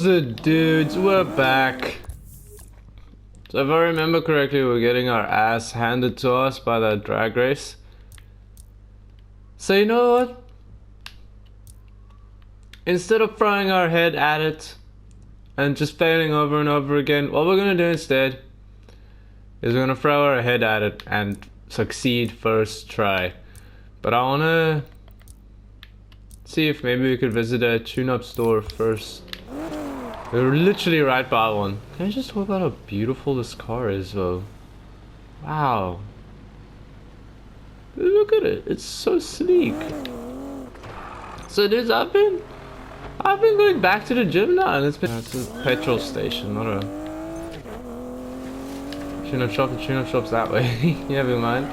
goes it, dudes? We're back. So if I remember correctly, we're getting our ass handed to us by that drag race. So you know what? Instead of throwing our head at it and just failing over and over again, what we're gonna do instead is we're gonna throw our head at it and succeed first try. But I wanna see if maybe we could visit a tune-up store first. We're literally right by one. Can I just talk about how beautiful this car is though? Wow. Look at it, it's so sleek. So dudes, I've been going back to the gym now, and it's a petrol station, not a tune-up shop. The tune-up shop's that way. You have in mind.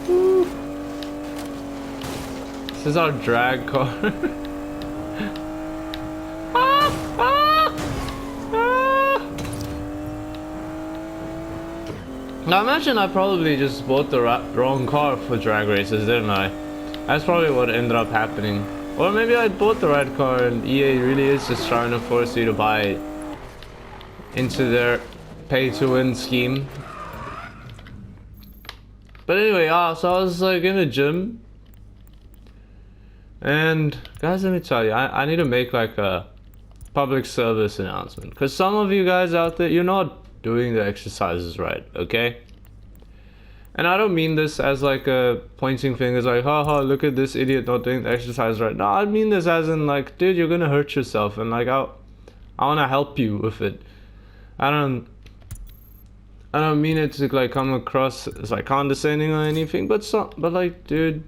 Woo. This is our drag car. Now imagine I probably just bought the wrong car for drag races, didn't I? That's probably what ended up happening. Or maybe I bought the right car and EA really is just trying to force you to buy it into their pay-to-win scheme. But anyway, so I was like in the gym. And guys, let me tell you, I need to make like a public service announcement. Because some of you guys out there, you're not doing the exercises right, okay? And I don't mean this as like a pointing fingers like, haha, look at this idiot not doing the exercise right. No, I mean this as in like, dude, you're gonna hurt yourself, and like I wanna help you with it. I don't mean it to like come across as like condescending or anything, but like, dude,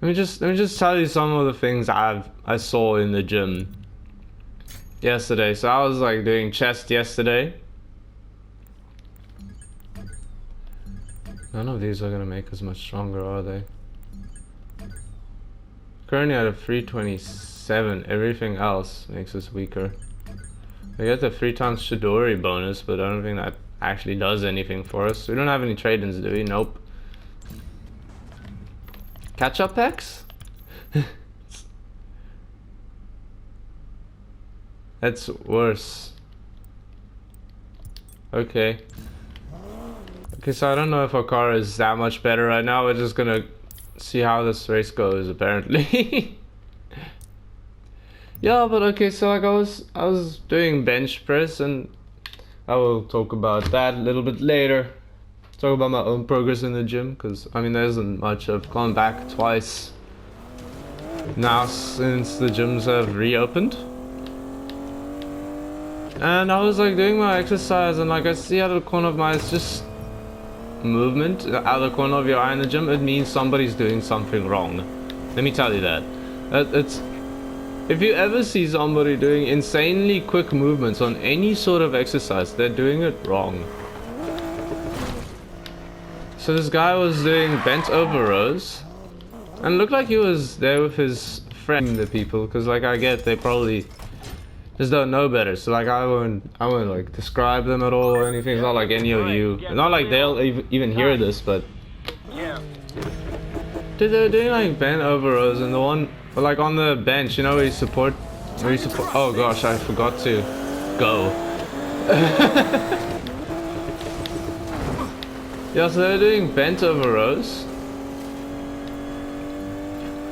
let me just tell you some of the things I saw in the gym yesterday. So I was like doing chest yesterday. None of these are gonna make us much stronger, are they? Currently at a 327. Everything else makes us weaker. We get the 3 times Chidori bonus, but I don't think that actually does anything for us. We don't have any trade-ins, do we? Nope. Catch-up packs? That's worse. Okay. Okay, so I don't know if our car is that much better right now. We're just gonna see how this race goes, apparently. Yeah, but okay, so like I was doing bench press, and I will talk about that a little bit later. Talk about my own progress in the gym, because I mean there isn't much. I've gone back twice now since the gyms have reopened. And I was like doing my exercise, and like I see out of the corner of my eyes just movement out of the corner of your eye in the gym. It means somebody's doing something wrong. Let me tell you that. It's if you ever see somebody doing insanely quick movements on any sort of exercise, they're doing it wrong. So this guy was doing bent over rows, and looked like he was there with his friend, the people, because like I get they probably just don't know better. So like I won't like describe them at all or anything. It's not like any of you, not like they'll even hear this, but dude, they were doing like bent over rows, and the one like on the bench, you know, where you support. Oh gosh, I forgot to go. Yeah, so they're doing bent over rows,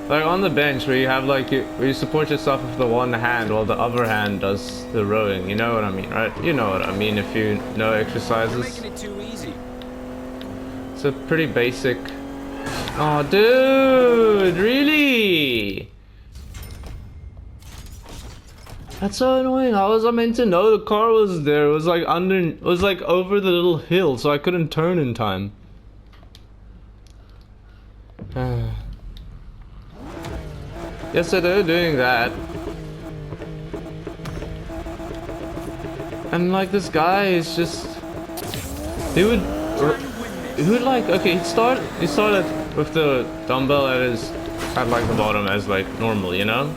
like on the bench where you have like where you support yourself with the one hand while the other hand does the rowing. You know what I mean, right? You know what I mean if you know exercises. Making it too easy. It's a pretty basic. Oh, dude, really? That's so annoying. How was I meant to know the car was there? It was like over the little hill, so I couldn't turn in time. Yeah, so they were doing that. And like this guy is just he would like, okay, he started with the dumbbell at like the bottom as like normal, you know?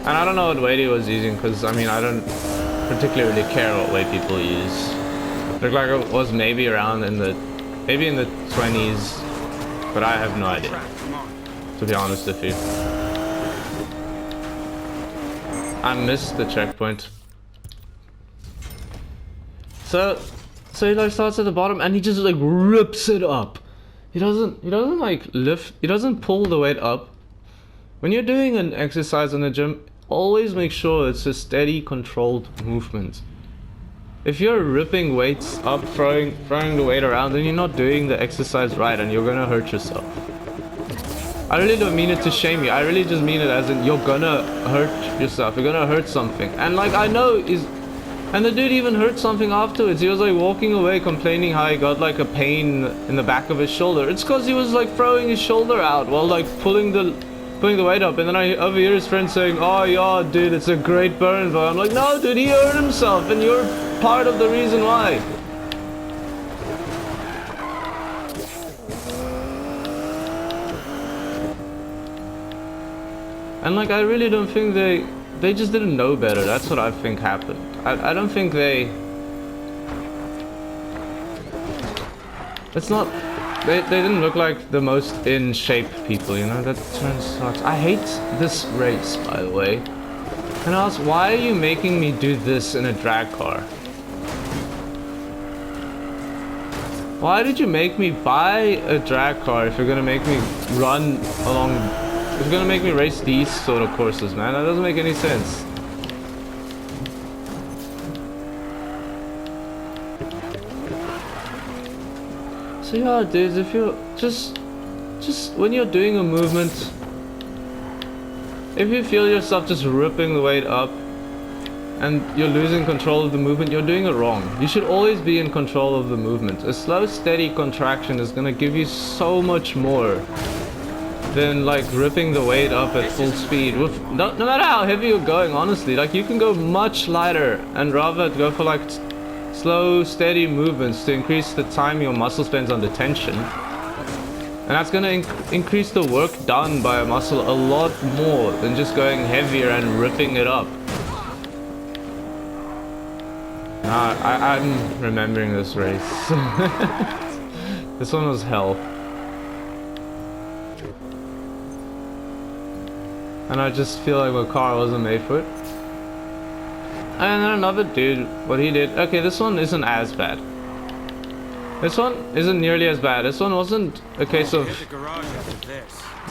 And I don't know what weight he was using, because I mean I don't particularly care what weight people use. Looked like it was maybe around in the 20s, but I have no idea, to be honest with you. I missed the checkpoint. So he like starts at the bottom and he just like rips it up. He doesn't like lift, he doesn't pull the weight up. When you're doing an exercise in the gym, always make sure it's a steady, controlled movement. If you're ripping weights up, throwing the weight around, then you're not doing the exercise right and you're gonna hurt yourself. I really don't mean it to shame you. I really just mean it as in you're gonna hurt yourself. You're gonna hurt something. And like I know and the dude even hurt something afterwards. He was like walking away complaining how he got like a pain in the back of his shoulder. It's cause he was like throwing his shoulder out while like pulling the weight up, and then I overhear his friend saying, "Oh yeah, dude, it's a great burn." But I'm like, no, dude, he hurt himself, and you're part of the reason why. And like, I really don't think they just didn't know better. That's what I think happened. I don't think it's not. They didn't look like the most in shape people, you know? That turn sucks. I hate this race, by the way. And I ask, why are you making me do this in a drag car? Why did you make me buy a drag car if you're gonna make me run along... If you're gonna make me race these sort of courses, man? That doesn't make any sense. So yeah, dudes, if you're just when you're doing a movement, if you feel yourself just ripping the weight up and you're losing control of the movement, you're doing it wrong. You should always be in control of the movement. A slow, steady contraction is gonna give you so much more than like ripping the weight up at full speed. No matter how heavy you're going, honestly, like you can go much lighter and rather go for like slow, steady movements to increase the time your muscle spends under tension. And that's going to increase the work done by a muscle a lot more than just going heavier and ripping it up. Nah, I'm remembering this race. This one was hell. And I just feel like my car wasn't made for it. And then another dude, what he did... Okay, this one isn't as bad. This one isn't nearly as bad. This one wasn't a case of...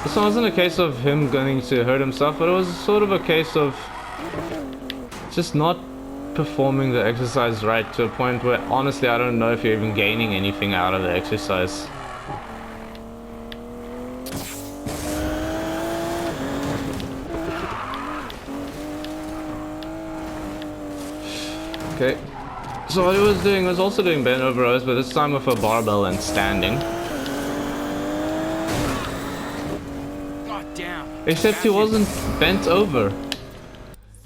This one wasn't a case of him going to hurt himself, but it was sort of a case of just not performing the exercise right to a point where, honestly, I don't know if you're even gaining anything out of the exercise. Okay, so what he was doing was also doing bent over rows, but this time with a barbell and standing. Except he wasn't bent over.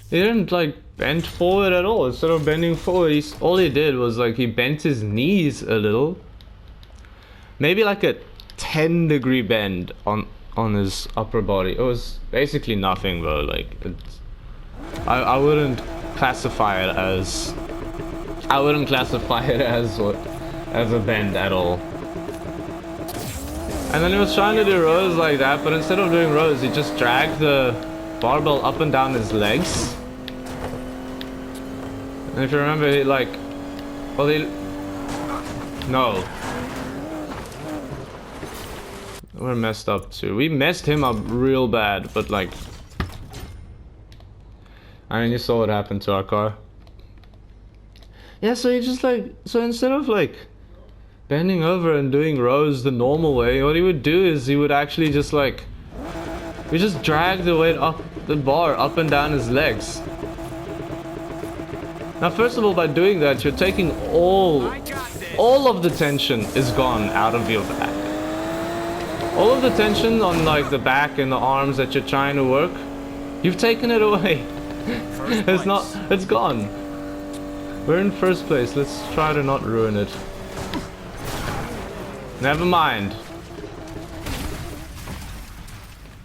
He didn't like bend forward at all. Instead of bending forward, all he did was like he bent his knees a little. Maybe like a 10-degree bend on his upper body. It was basically nothing though. Like I wouldn't classify it as as a bend at all. And then he was trying to do rows like that, but instead of doing rows, he just dragged the barbell up and down his legs. And if you remember, he like, well, no, we're messed up too. We messed him up real bad, but like, I mean, you saw what happened to our car. Yeah, so he just like, so instead of like bending over and doing rows the normal way, what he would do is he would actually just like, we just drag the weight up, the bar up and down his legs. Now, first of all, by doing that, you're taking all of the tension is gone out of your back. All of the tension on like the back and the arms that you're trying to work, you've taken it away. It's gone. We're in first place. Let's try to not ruin it. Never mind.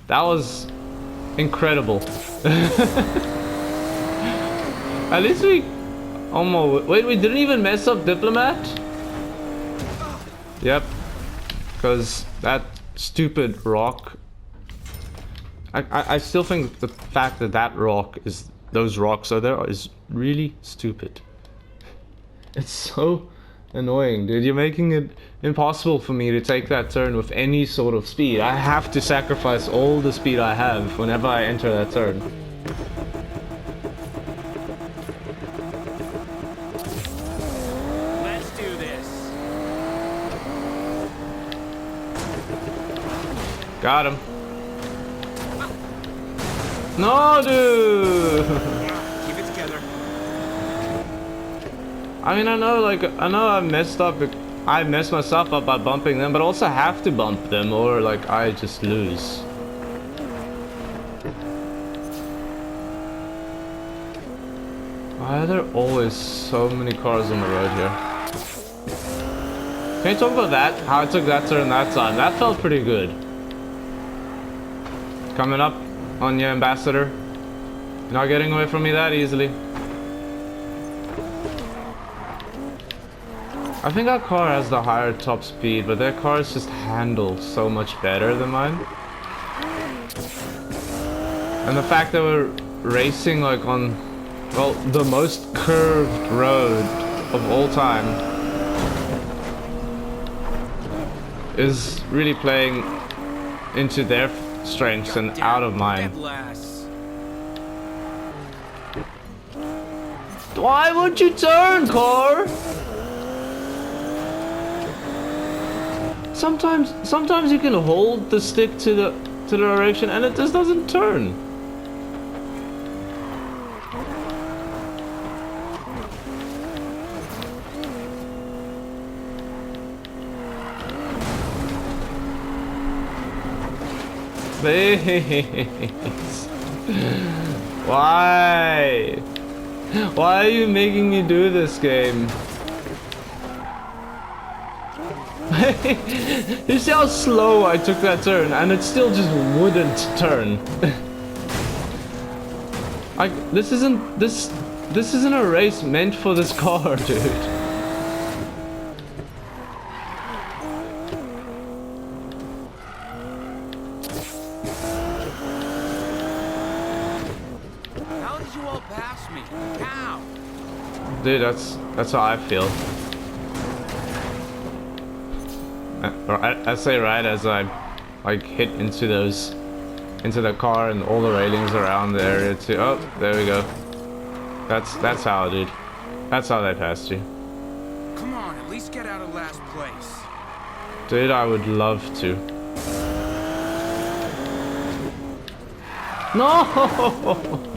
That was incredible. At least we almost... Wait, we didn't even mess up Diplomat? Yep. Because that stupid rock... I still think the fact that that rock is those rocks are there is really stupid. It's so annoying, dude. You're making it impossible for me to take that turn with any sort of speed. I have to sacrifice all the speed I have whenever I enter that turn. Let's do this. Got him. No, dude. Keep it together. I mean, I know I messed myself up by bumping them, but I also have to bump them or like I just lose. Why are there always so many cars on the road here? Can you talk about that? How I took that turn that time. That felt pretty good. Coming up on your ambassador. You're not getting away from me that easily. I think our car has the higher top speed, but their cars just handle so much better than mine. And the fact that we're racing like on, well, the most curved road of all time is really playing into their strengths and out of mine. Why would you turn, car? Sometimes you can hold the stick to the direction and it just doesn't turn. Please. Why? Why are you making me do this game? You see how slow I took that turn and it still just wouldn't turn. This isn't a race meant for this car, dude. How did you all pass me? How? Dude, that's how I feel. I say right as I like hit into the car and all the railings around the area too. Oh, there we go. That's how, dude. That's how they passed you. Come on, at least get out of last place. Dude, I would love to. No!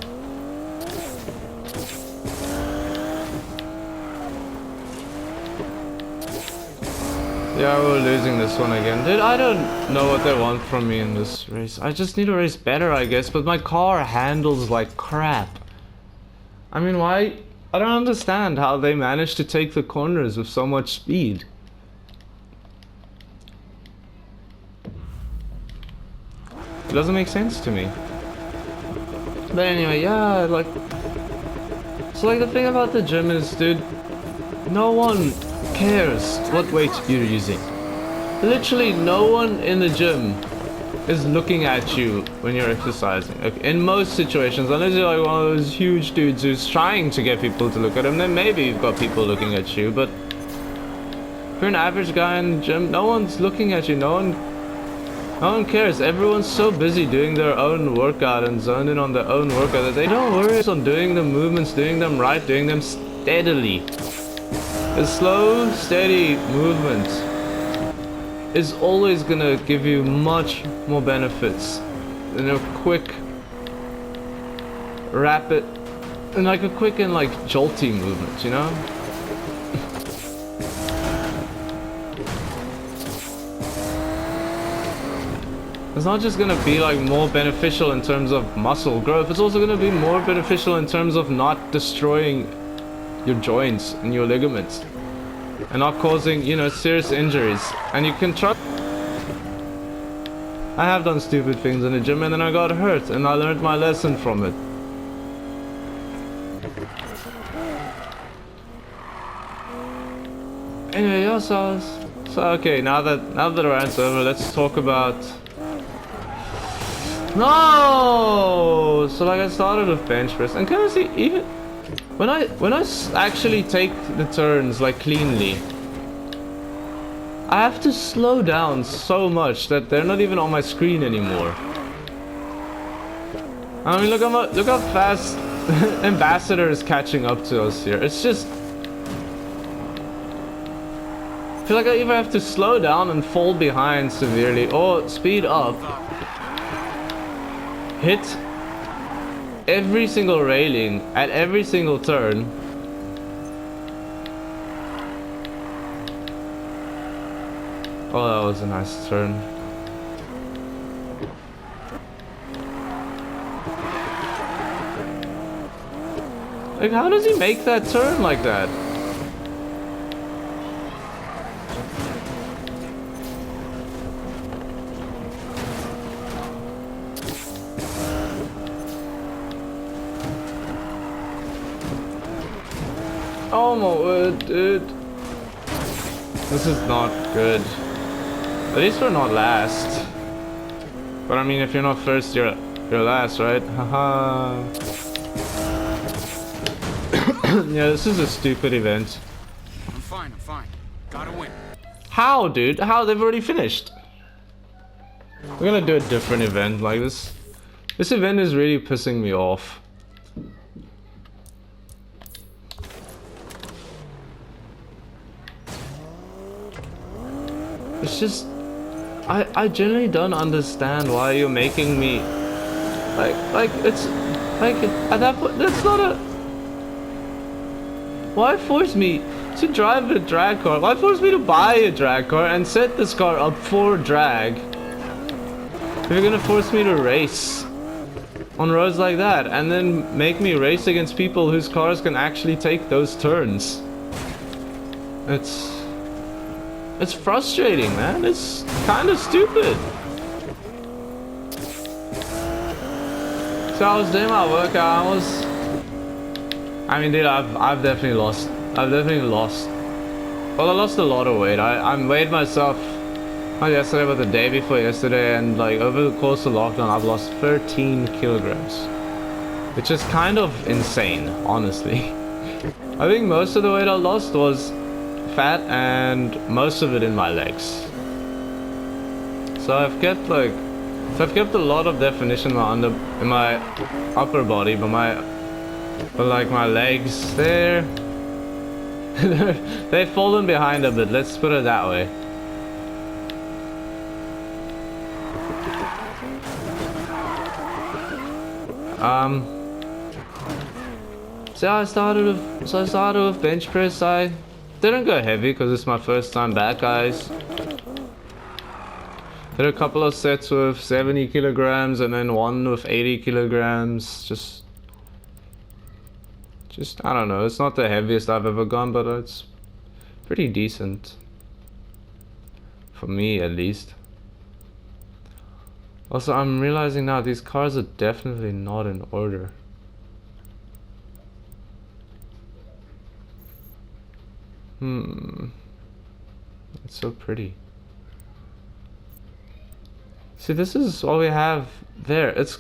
Yeah, we're losing this one again. Dude, I don't know what they want from me in this race. I just need to race better, I guess, but my car handles like crap. I mean, why? I don't understand how they managed to take the corners with so much speed. It doesn't make sense to me. But anyway, yeah, like... So, like, the thing about the gym is, dude, no one cares what weight you're using. Literally no one in the gym is looking at you when you're exercising. Okay, in most situations, unless you're like one of those huge dudes who's trying to get people to look at him, then maybe you've got people looking at you, but if you're an average guy in the gym, no one's looking at you. No one cares. Everyone's so busy doing their own workout and zoned in on their own workout that they don't worry on doing the movements, doing them right, doing them steadily. A slow, steady movement is always gonna give you much more benefits than a quick, rapid, and like a quick and like jolty movement, you know? It's not just gonna be like more beneficial in terms of muscle growth, it's also gonna be more beneficial in terms of not destroying your joints and your ligaments and not causing, you know, serious injuries. And you can try. I have done stupid things in the gym and then I got hurt and I learned my lesson from it. Anyway, yeah, so okay, now that the rant's over, let's talk about... No! So like I started with bench press, and can I see even when I actually take the turns like cleanly, I have to slow down so much that they're not even on my screen anymore. I mean, look how fast Ambassador is catching up to us here. It's just, I feel like I either have to slow down and fall behind severely, or speed up, hit every single railing at every single turn. Oh, that was a nice turn. Like, how does he make that turn like that? Oh my word, dude. This is not good. At least we're not last. But I mean, if you're not first, you're last, right? Haha. Yeah, this is a stupid event. I'm fine. Gotta win. How, dude? How? They've already finished. We're gonna do a different event like this. This event is really pissing me off. It's just, I genuinely don't understand why you're making me like it's like at that point that's not a. Why force me to drive a drag car? Why force me to buy a drag car and set this car up for drag? If you're gonna force me to race on roads like that and then make me race against people whose cars can actually take those turns. It's frustrating, man. It's kind of stupid. So I was doing my workout. I mean, dude, I've definitely lost. Well, I lost a lot of weight. I weighed myself not yesterday, but the day before yesterday, and like over the course of lockdown, I've lost 13 kilograms, which is kind of insane, honestly. I think most of the weight I lost was fat, and most of it in my legs. So I've kept a lot of definition in my upper body, but like my legs, they've fallen behind a bit. Let's put it that way. So I started with bench press. I didn't go heavy because it's my first time back, guys. Did a couple of sets with 70 kilograms and then one with 80 kilograms. Just I don't know. It's not the heaviest I've ever gone, but it's pretty decent. For me, at least. Also, I'm realizing now these cars are definitely not in order. It's so pretty. See, this is what we have there. It's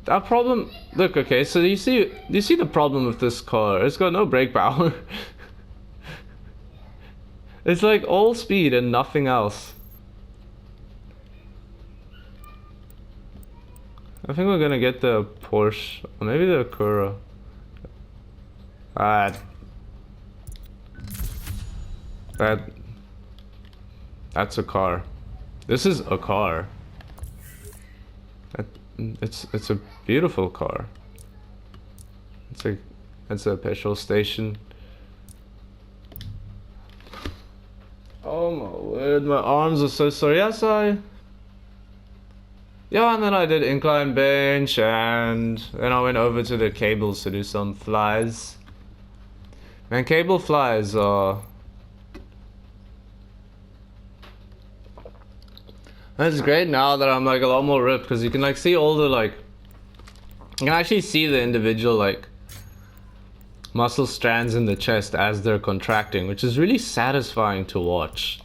our problem. Look, okay, so you see the problem with this car. It's got no brake power. It's like all speed and nothing else. I think we're gonna get the Porsche, or maybe the Acura. That's a car. This is a car. It's a beautiful car. It's a petrol station. Oh my word, my arms are so sore. Yes, yeah, and then I did incline bench, and then I went over to the cables to do some flies. Man, cable flies are... It's great now that I'm like a lot more ripped, because you can like see all the like... You can actually see the individual like muscle strands in the chest as they're contracting, which is really satisfying to watch.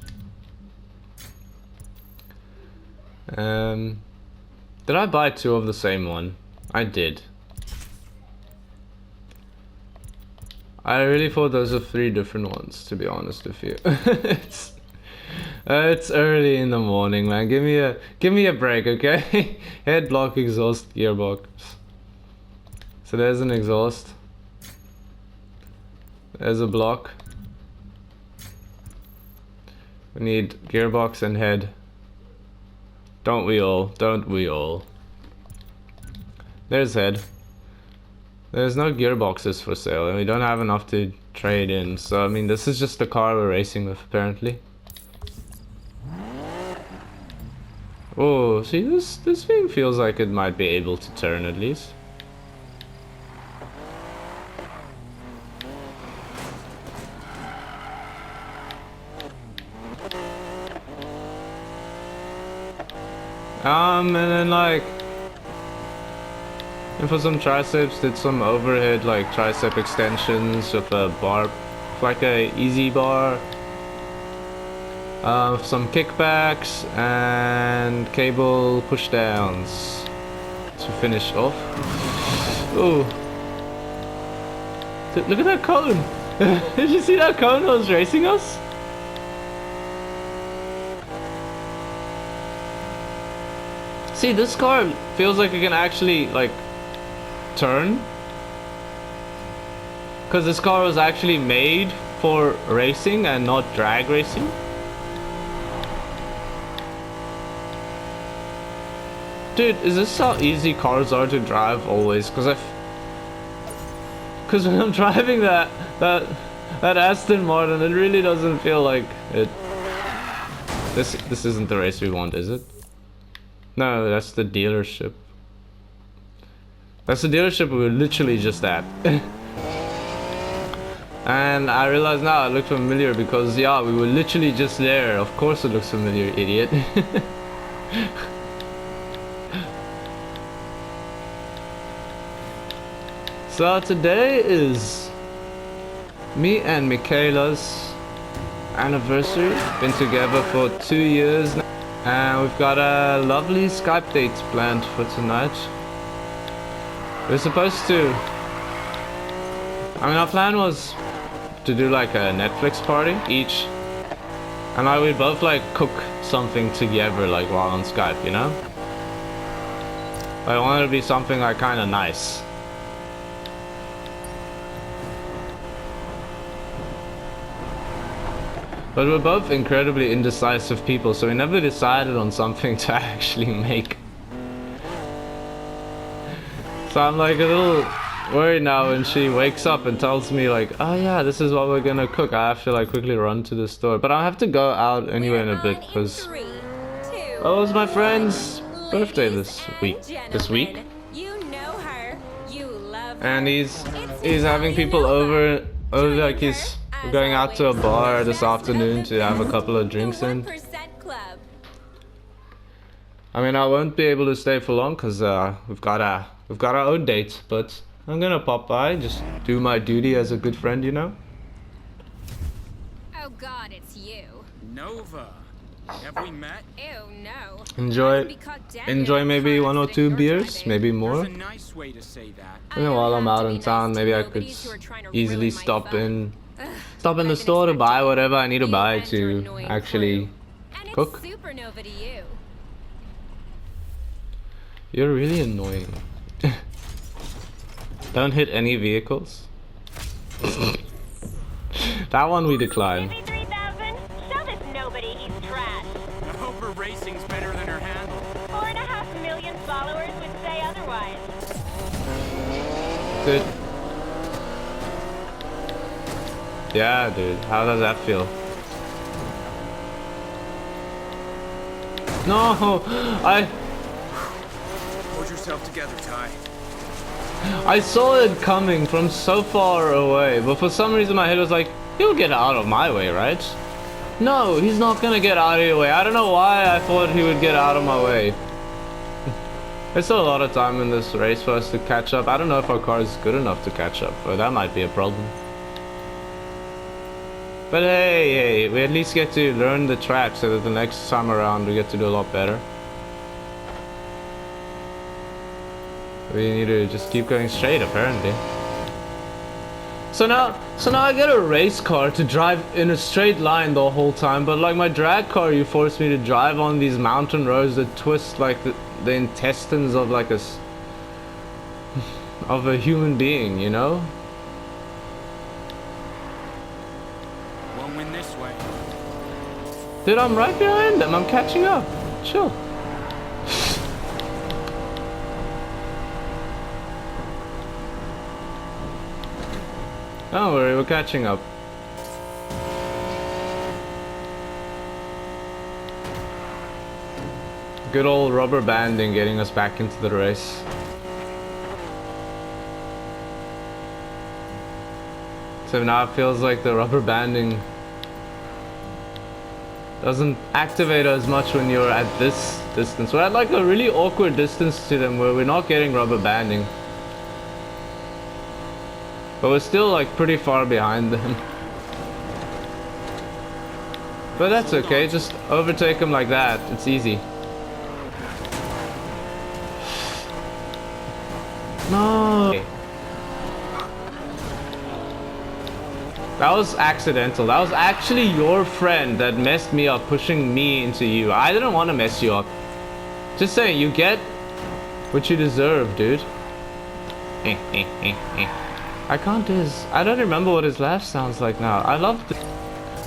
Did I buy two of the same one? I did. I really thought those are 3 different ones, to be honest with you. It's early in the morning, man. Give me a break, okay? Head block, exhaust, gearbox. So there's an exhaust. There's a block. We need gearbox and head. Don't we all? Don't we all? There's head. There's no gearboxes for sale, and we don't have enough to trade in. So I mean, this is just the car we're racing with, apparently. Oh, see, this thing feels like it might be able to turn at least. And then like, and for some triceps, did some overhead like tricep extensions with a bar, like a easy bar. Some kickbacks and cable pushdowns to finish off. Oh, look at that cone! Did you see that cone that was racing us? See, this car feels like it can actually like turn, because this car was actually made for racing and not drag racing. Dude, is this how easy cars are to drive always? Because when I'm driving that Aston Martin, it really doesn't feel like it. This isn't the race we want, is it? No, that's the dealership. That's the dealership we were literally just at. And I realize now it looked familiar because yeah, we were literally just there. Of course it looks familiar, idiot. So today is me and Michaela's anniversary. Been together for 2 years now, and we've got a lovely Skype date planned for tonight. We're supposed to, I mean, our plan was to do like a Netflix party each, and like we both like cook something together like while on Skype, you know? I wanted to be something like kind of nice. But we're both incredibly indecisive people, so we never decided on something to actually make. So I'm like a little worried now when she wakes up and tells me like, oh yeah, this is what we're gonna cook. I have to like quickly run to the store. But I have to go out anyway in a bit because it was my friend's birthday this week. And he's having people over like we're going out to a bar this afternoon to have a couple of drinks in. I mean, I won't be able to stay for long because we've got our own date, but I'm gonna pop by, just do my duty as a good friend, you know? Oh God, it's you. Nova, have we met? Ew, no. Enjoy maybe 1 or 2 beers, maybe more. There's a nice way to say that. And then while I'm out in town, maybe I could easily stop in the store to buy whatever I need to buy to actually cook. Supernova to you. You're really annoying. Don't hit any vehicles. That one we decline. 53,000? Show this nobody he's trash. I hope her racing's better than her handle. 4.5 million followers would say otherwise. Dude. Yeah, dude. How does that feel? No, Hold yourself together, Ty. I saw it coming from so far away, but for some reason my head was like, he'll get out of my way, right? No, he's not gonna get out of your way. I don't know why I thought he would get out of my way. There's still a lot of time in this race for us to catch up. I don't know if our car is good enough to catch up, but that might be a problem. But hey, we at least get to learn the track so that the next time around we get to do a lot better. We need to just keep going straight, apparently. So now I get a race car to drive in a straight line the whole time, but like my drag car, you force me to drive on these mountain roads that twist like the intestines of like of a human being, you know? Won't win this way. Dude, I'm right behind them. I'm catching up. Chill. Don't worry, we're catching up. Good old rubber banding getting us back into the race. So now it feels like the rubber banding doesn't activate as much when you're at this distance. We're at like a really awkward distance to them where we're not getting rubber banding. But we're still like pretty far behind them. But that's okay, just overtake them like that. It's easy. No. That was accidental. That was actually your friend that messed me up, pushing me into you. I didn't want to mess you up. Just saying, you get what you deserve, dude. I can't do his... I don't remember what his laugh sounds like now. I loved it.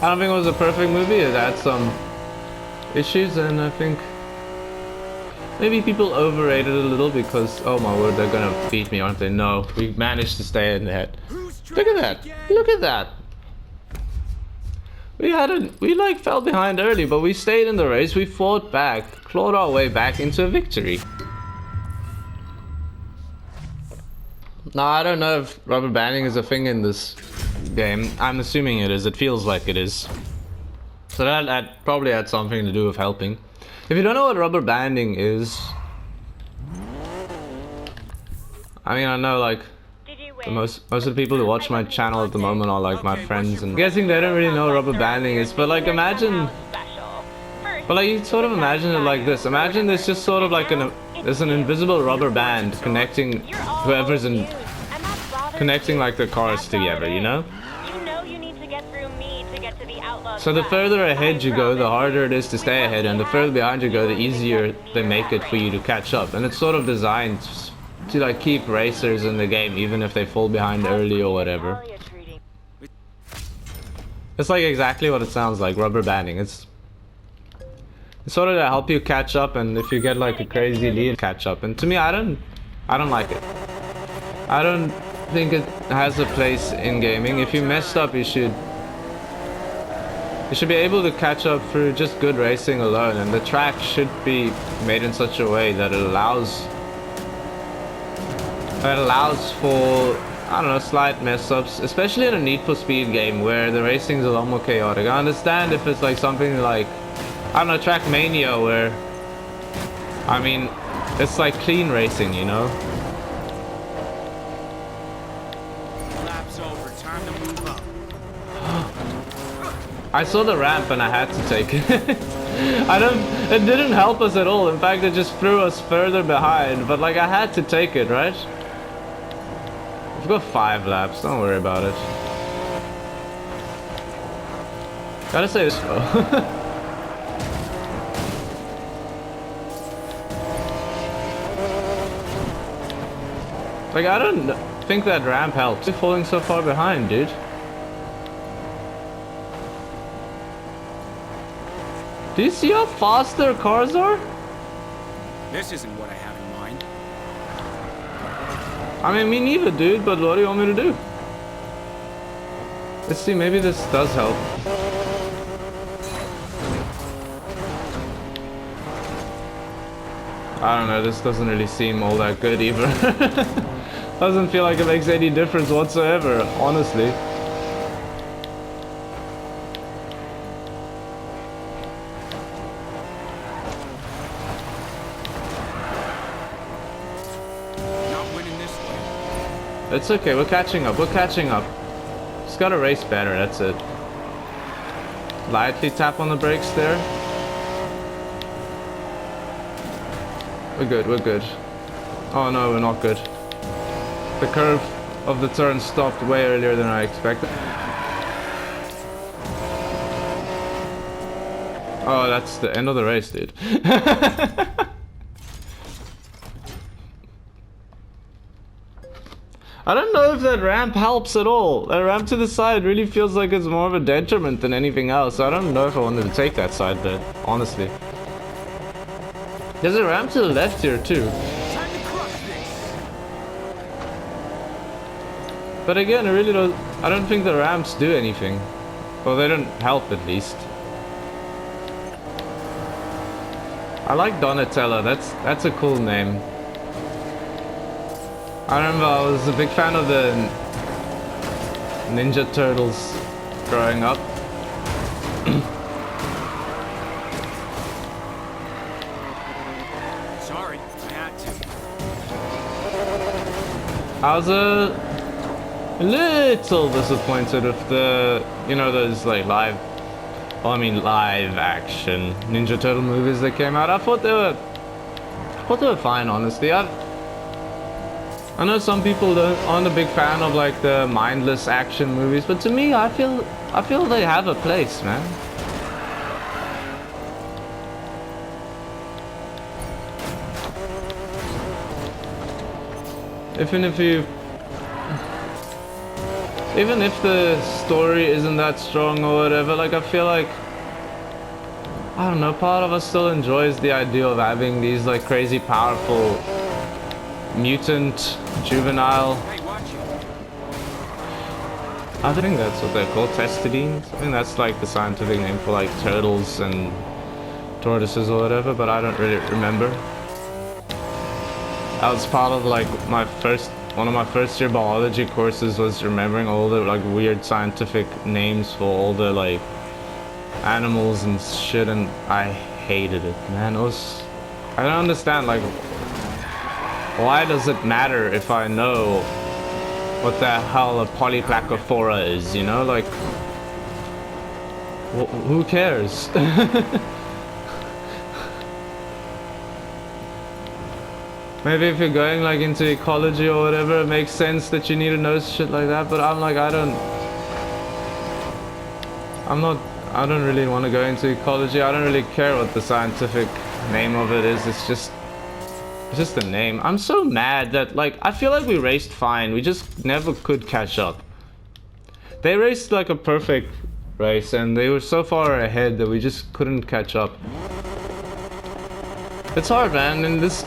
I don't think it was a perfect movie. It had some issues, and I think maybe people overrated it a little because, oh my word, they're gonna beat me, aren't they? No, we managed to stay in the head. Look at that. Look at that. We like fell behind early, but we stayed in the race. We fought back, clawed our way back into a victory. Now, I don't know if rubber banding is a thing in this game. I'm assuming it is. It feels like it is. So that probably had something to do with helping. If you don't know what rubber banding is, I mean, I know like most of the people who watch my channel at the moment are like my friends, and I'm guessing they don't really know what rubber banding is. But like imagine, but like you sort of imagine it like this. Imagine there's just sort of like there's an invisible rubber band connecting whoever's in. Connecting like the cars together, you know? So the further ahead you go, the harder it is to stay ahead, and the further behind you go, the easier they make it for you to catch up. And it's sort of designed to like keep racers in the game, even if they fall behind early or whatever. It's like exactly what it sounds like, rubber banding. It's sort of to help you catch up, and if you get like a crazy lead, catch up. And to me, I don't like it. I don't think it has a place in gaming. If you messed up, you should be able to catch up through just good racing alone, and the track should be made in such a way that it allows for, I don't know, slight mess ups, especially in a Need for Speed game where the racing is a lot more chaotic. I understand if it's like something like, I don't know, Trackmania, where I mean it's like clean racing, you know. I saw the ramp and I had to take it. It didn't help us at all. In fact, it just threw us further behind. But like, I had to take it, right? We've got 5 laps. Don't worry about it. Gotta say this though. Like, I don't think that ramp helps. You're falling so far behind, dude. Do you see how fast their cars are? This isn't what I have in mind. I mean, me neither, dude, but what do you want me to do? Let's see, maybe this does help. I don't know, this doesn't really seem all that good either. Doesn't feel like it makes any difference whatsoever, honestly. It's okay, we're catching up, we're catching up. Just gotta race better, that's it. Lightly tap on the brakes there. We're good, we're good. Oh no, we're not good. The curve of the turn stopped way earlier than I expected. Oh, that's the end of the race, dude. I don't know if that ramp helps at all. That ramp to the side really feels like it's more of a detriment than anything else. I don't know if I wanted to take that side bet, honestly. There's a ramp to the left here too. Time to crush this. But again, I don't think the ramps do anything. Well, they don't help at least. I like Donatello, that's a cool name. I remember I was a big fan of the Ninja Turtles growing up. Sorry, I had to. I was a little disappointed with the, you know, those like live action Ninja Turtle movies that came out. I thought they were fine, honestly. I know some people aren't a big fan of like the mindless action movies, but to me, I feel they have a place, man. Even if the story isn't that strong or whatever, like I feel like, I don't know, part of us still enjoys the idea of having these like crazy powerful mutant juvenile. Hey, watch it. I think that's what they're called, testudines. I think that's like the scientific name for like turtles and tortoises or whatever, but I don't really remember. That was part of like one of my first year biology courses, was remembering all the like weird scientific names for all the like animals and shit, and I hated it, man. I don't understand, like, why does it matter if I know what the hell a polyplacophora is, you know? Like, who cares? Maybe if you're going like into ecology or whatever, it makes sense that you need to know shit like that, but I'm like, I don't really want to go into ecology. I don't really care what the scientific name of it is. It's just a name. I'm so mad that, like, I feel like we raced fine. We just never could catch up. They raced like a perfect race, and they were so far ahead that we just couldn't catch up. It's hard, man. In this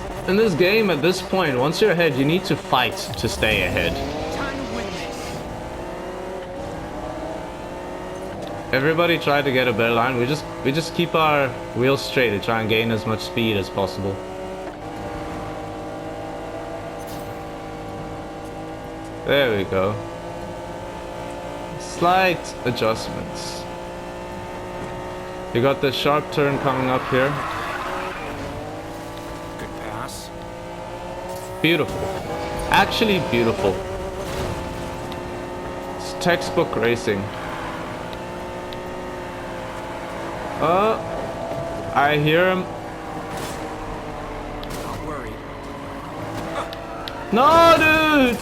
game, at this point, once you're ahead, you need to fight to stay ahead. Time to win this. Everybody try to get a better line. We just keep our wheels straight and try and gain as much speed as possible. There we go. Slight adjustments. You got the sharp turn coming up here. Good pass. Beautiful. Actually beautiful. It's textbook racing. I hear him. Not worried. No, dude!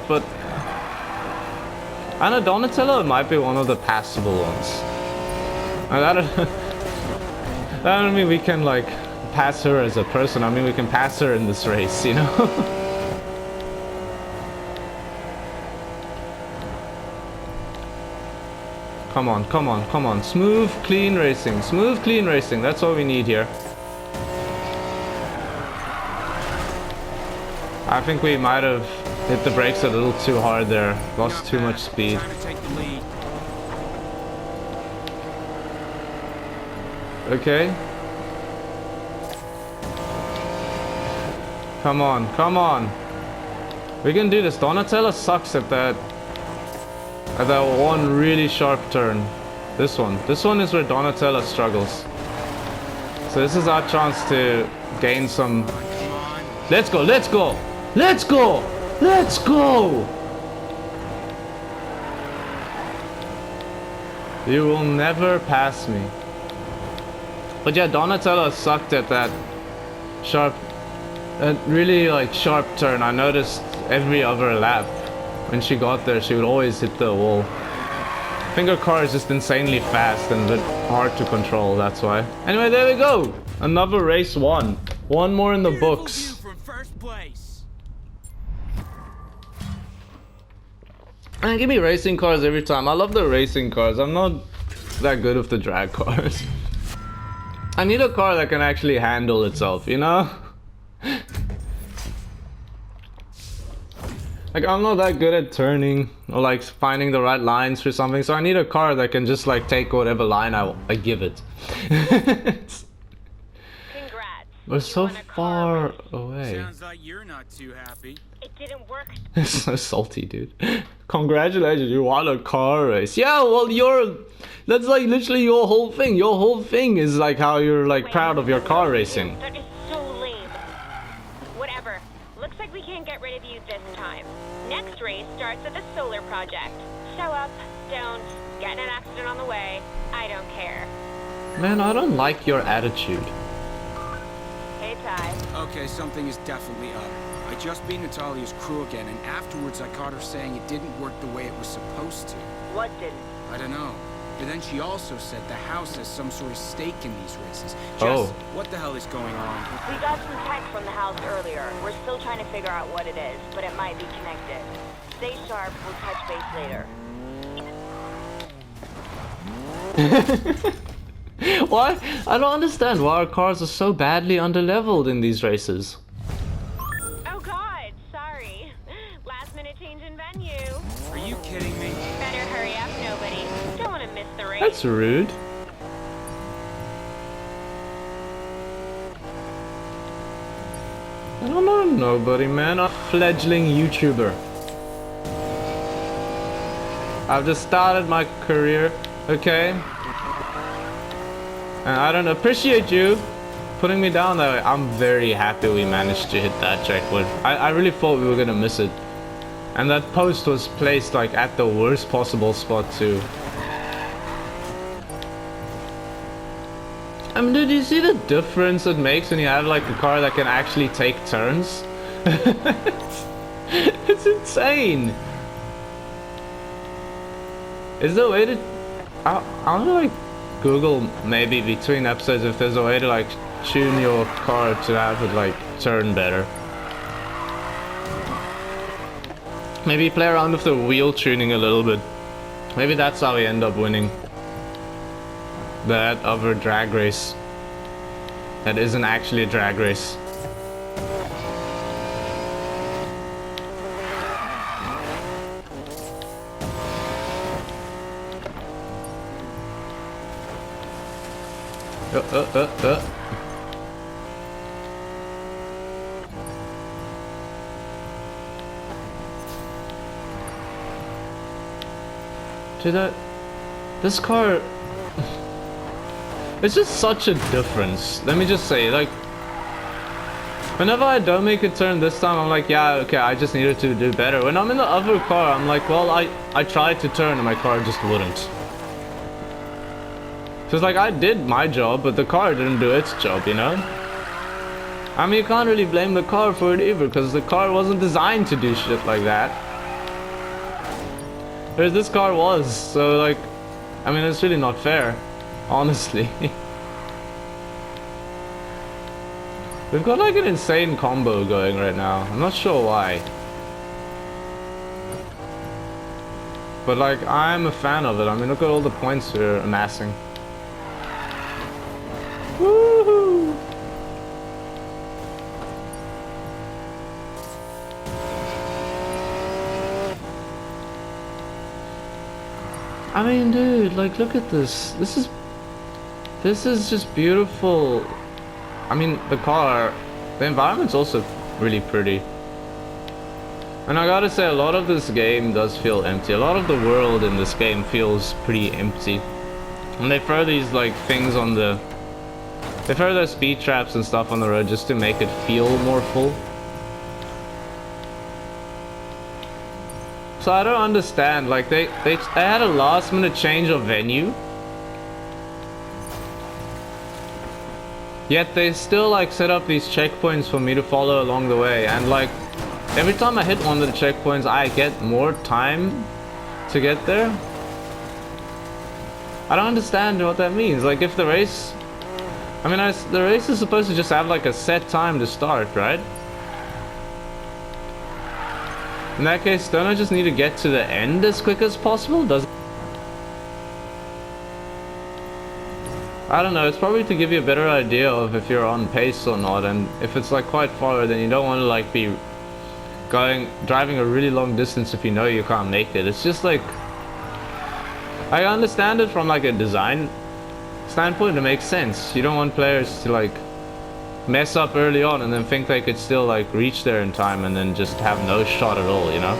But I know Donatello might be one of the passable ones. I don't mean we can like pass her as a person. I mean we can pass her in this race, you know? Come on, come on, come on. Smooth, clean racing. Smooth, clean racing. That's all we need here. I think we might have hit the brakes a little too hard there. Lost too much speed. Trying to take the lead. Okay. Come on, come on. We can do this. Donatello sucks at that one really sharp turn. This one is where Donatello struggles. So this is our chance to gain some. Come on. Let's go, let's go, let's go, let's go. You will never pass me. But yeah, Donatello sucked at that sharp a really like sharp turn. I noticed every other lap when she got there, she would always hit the wall. I think her car is just insanely fast and a bit hard to control, that's why. Anyway, there we go. Another race won. One more in the books. From first place. Man, give me racing cars every time. I love the racing cars. I'm not that good with the drag cars. I need a car that can actually handle itself, you know? Like, I'm not that good at turning or like finding the right lines for something, so I need a car that can just like take whatever line I give it. Congrats. We're You so won a car far race. away. Sounds like you're not too happy. It didn't work. So salty, dude. Congratulations, you won a car race. Yeah, well, that's like literally your whole thing. Your whole thing is like how you're like proud of your car racing. That is so lame. Whatever. Looks like we can't get rid of you this time. Next race starts at the solar project. Show up, don't, get in an accident on the way. I don't care. Man, I don't like your attitude. Hey, Ty. Okay, something is definitely up. I just beat Natalia's crew again, and afterwards I caught her saying it didn't work the way it was supposed to. What didn't? I don't know. But then she also said the house has some sort of stake in these races. Jess, Oh. what the hell is going on? We got some tech from the house earlier. We're still trying to figure out what it is, but it might be connected. Stay sharp. We'll touch base later. Why? I don't understand why our cars are so badly underleveled in these races. Oh, God. Sorry. Last minute change in venue. Are you kidding me? Better hurry up, nobody. Don't want to miss the race. That's rude. I don't know nobody, man. I'm a fledgling YouTuber. I've just started my career, okay? And I don't appreciate you putting me down that way. I'm very happy we managed to hit that checkpoint. I really thought we were gonna miss it. And that post was placed like at the worst possible spot too. I mean, dude, do you see the difference it makes when you have like a car that can actually take turns? It's insane. Is there a way to... I don't know, like Google maybe between episodes if there's a way to like tune your car to have it like turn better. Maybe play around with the wheel tuning a little bit. Maybe that's how we end up winning that other drag race that isn't actually a drag race. Dude, this car, it's just such a difference. Let me just say, like, whenever I don't make a turn this time, I'm like, yeah, okay, I just needed to do better. When I'm in the other car, I'm like, well, I tried to turn and my car just wouldn't. So it's like, I did my job, but the car didn't do its job, you know? I mean, you can't really blame the car for it either, because the car wasn't designed to do shit like that. Whereas this car was, so like, I mean, it's really not fair, honestly. We've got like an insane combo going right now. I'm not sure why. But like, I'm a fan of it. I mean, look at all the points we're amassing. Woohoo! I mean, dude, like, look at this. This is just beautiful. I mean, the car, the environment's also really pretty. And I gotta say, a lot of this game does feel empty. A lot of the world in this game feels pretty empty. And they throw these, like, things on the... They throw their speed traps and stuff on the road just to make it feel more full. So I don't understand, like, they had a last minute change of venue. Yet they still like set up these checkpoints for me to follow along the way, and like every time I hit one of the checkpoints I get more time to get there. I don't understand what that means. Like if the race, I mean the race is supposed to just have like a set time to start, right? In that case, don't I just need to get to the end as quick as possible? I don't know, it's probably to give you a better idea of if you're on pace or not, and if it's like quite far, then you don't want to like be driving a really long distance if you know you can't make it. It's just like, I understand it from like a design standpoint, it makes sense. You don't want players to like mess up early on and then think they could still like reach there in time and then just have no shot at all, you know?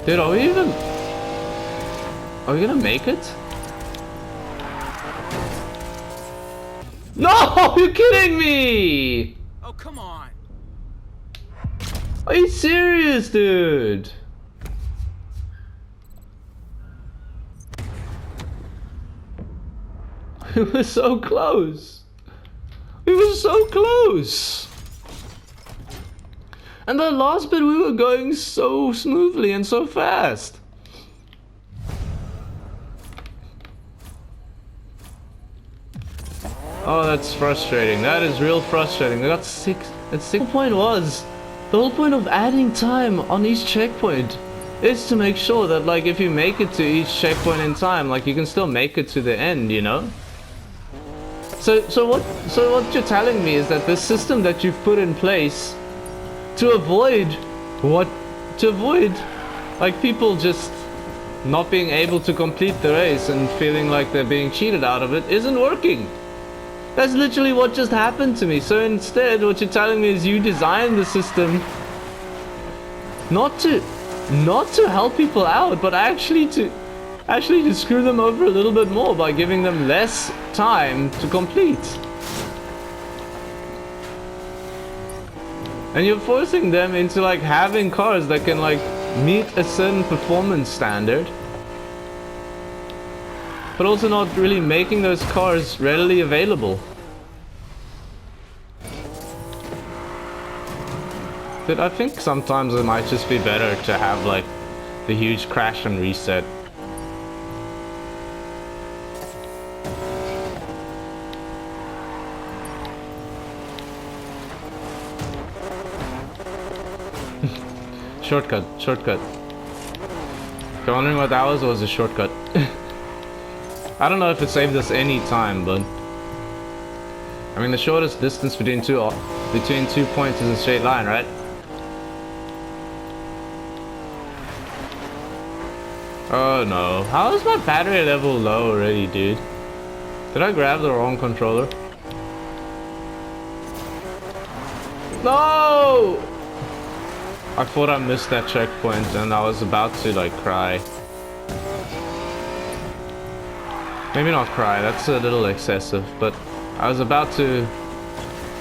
Dude, are we gonna make it? No! You're kidding me! Oh, come on. Are you serious, dude? We were so close. We were so close. And the last bit we were going so smoothly and so fast. Oh, that's frustrating. That is real frustrating. I got 6. That's 6. The whole point was, the whole point of adding time on each checkpoint is to make sure that like if you make it to each checkpoint in time, like you can still make it to the end, you know? So what you're telling me is that the system that you've put in place to avoid like people just not being able to complete the race and feeling like they're being cheated out of it isn't working. That's literally what just happened to me. So instead, what you're telling me is you designed the system not to help people out, but actually to screw them over a little bit more by giving them less time to complete. And you're forcing them into like having cars that can like meet a certain performance standard, but also not really making those cars readily available. But I think sometimes it might just be better to have like the huge crash and reset. Shortcut. If you're wondering what that was a shortcut. I don't know if it saved us any time, but I mean the shortest distance between two points is a straight line, right? Oh no. How is my battery level low already, dude? Did I grab the wrong controller? No! I thought I missed that checkpoint and I was about to like cry. Maybe not cry, that's a little excessive, but I was about to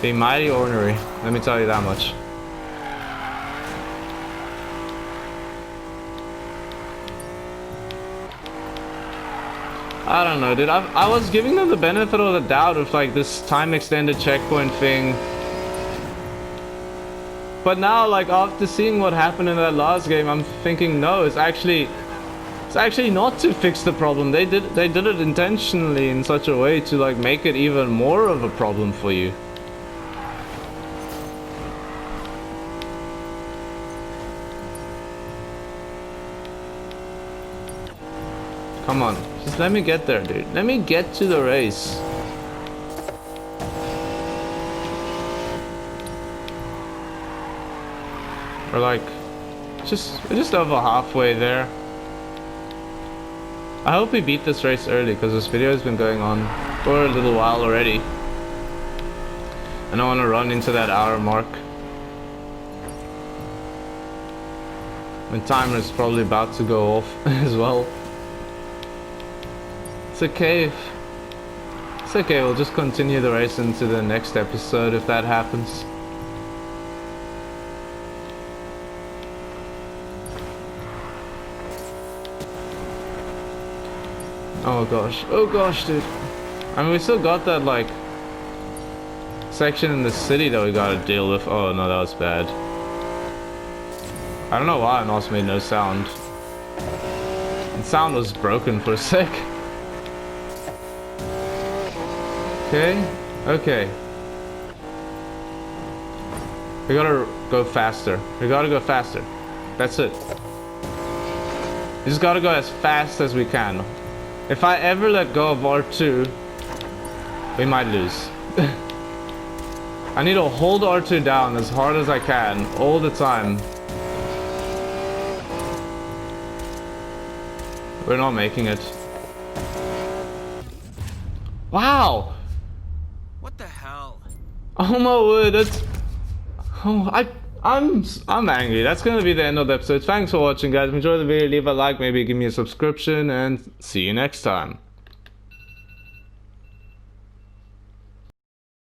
be mighty ornery, let me tell you that much. I don't know, dude. I was giving them the benefit of the doubt of like this time extended checkpoint thing. But now, like after seeing what happened in that last game, I'm thinking no, it's actually not to fix the problem. They did it intentionally in such a way to like make it even more of a problem for you. Come on, just let me get there, dude. Let me get to the race. We're like, just over halfway there. I hope we beat this race early because this video has been going on for a little while already. I don't want to run into that hour mark. My timer is probably about to go off as well. It's okay. It's okay, we'll just continue the race into the next episode if that happens. Oh gosh, dude. I mean, we still got that, like, section in the city that we gotta deal with. Oh no, that was bad. I don't know why it also made no sound. The sound was broken for a sec. Okay. We gotta go faster. That's it. We just gotta go as fast as we can. If I ever let go of R2, we might lose. I need to hold R2 down as hard as I can, all the time. We're not making it. Wow! What the hell? Oh my word, that's... Oh, I'm angry. That's gonna be the end of the episode. Thanks for watching, guys. Enjoy the video, leave a like, maybe give me a subscription, and see you next time.